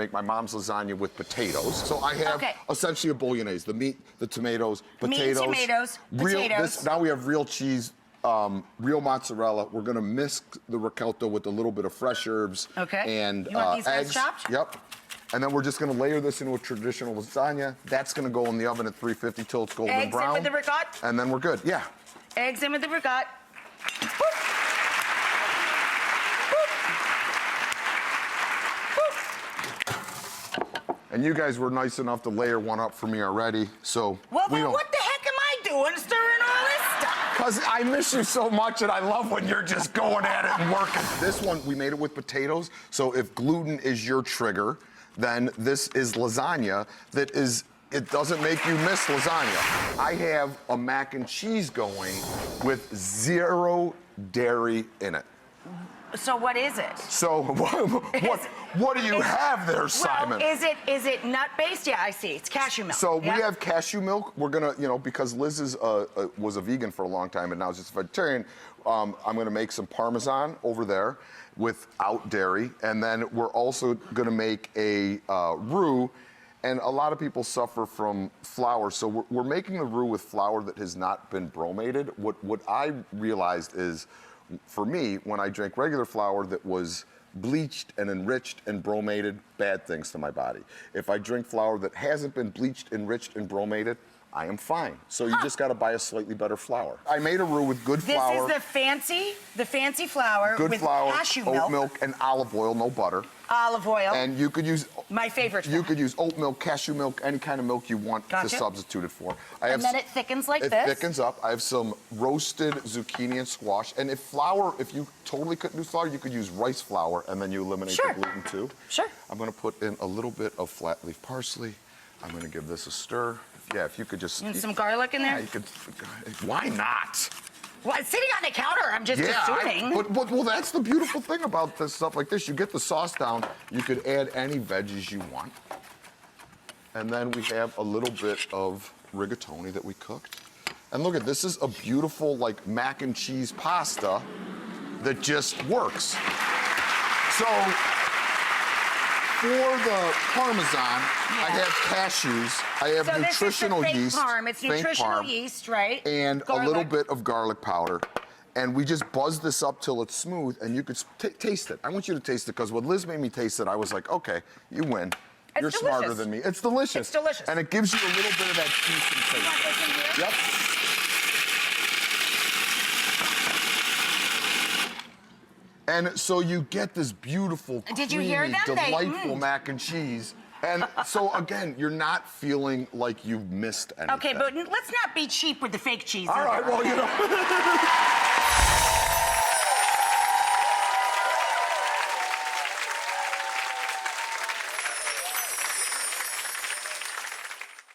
make my mom's lasagna with potatoes. So I have essentially a bolognese, the meat, the tomatoes, potatoes. Meat, tomatoes, potatoes. Now we have real cheese, real mozzarella. We're gonna mix the ricotta with a little bit of fresh herbs. Okay. And you want these eggs. guys chopped? Yep. And then we're just gonna layer this into a traditional lasagna. That's gonna go in the oven at 350 till it's golden brown. Eggs in with the ricotta? And then we're good, yeah. Eggs in with the ricotta. And you guys were nice enough to layer one up for me already, so well, then what the heck am I doing stirring all this stuff? Because I miss you so much, and I love when you're just going at it and working. This one, we made it with potatoes, so if gluten is your trigger, then this is lasagna that is, it doesn't make you miss lasagna. I have a mac and cheese going with 0 dairy in it. So what is it? So what do you have there, Simon? Well, is it nut-based? Yeah, I see. It's cashew milk. So we have cashew milk. We're gonna, because Liz was a vegan for a long time and now is just a vegetarian, I'm gonna make some Parmesan over there without dairy. And then we're also gonna make a roux. And a lot of people suffer from flour, so we're making the roux with flour that has not been bromated. What I realized is, for me, when I drank regular flour that was bleached and enriched and bromated, bad things to my body. If I drink flour that hasn't been bleached, enriched, and bromated, I am fine. So you just gotta buy a slightly better flour. I made a roux with good flour. This is the fancy flour good with flour, cashew oat milk, and olive oil, no butter. Olive oil. And you could use... my favorite. You could use oat milk, cashew milk, any kind of milk you want to substitute it for. And then it thickens like this? It thickens up. I have some roasted zucchini and squash. And if you totally couldn't do flour, you could use rice flour, and then you eliminate the gluten too. Sure. I'm gonna put in a little bit of flat leaf parsley. I'm gonna give this a stir. Yeah, if you could just... And some garlic in there? Yeah, you could... Why not? Well, it's sitting on the counter, I'm just assuming. Well, that's the beautiful thing about this stuff like this. You get the sauce down, you could add any veggies you want. And then we have a little bit of rigatoni that we cooked. And look at this is a beautiful, like, mac and cheese pasta that just works. So, for the Parmesan, I have cashews, I have nutritional yeast. It's nutritional yeast, right? And a little bit of garlic powder. And we just buzz this up till it's smooth, and you could taste it. I want you to taste it, because when Liz made me taste it, I was like, okay, you win. You're smarter than me. It's delicious. It's delicious. And it gives you a little bit of that cheese and taste. You want this in here? Yep. And so you get this beautiful, creamy, delightful mac and cheese. And so, again, you're not feeling like you've missed anything. Okay, but let's not be cheap with the fake cheese. All right, well,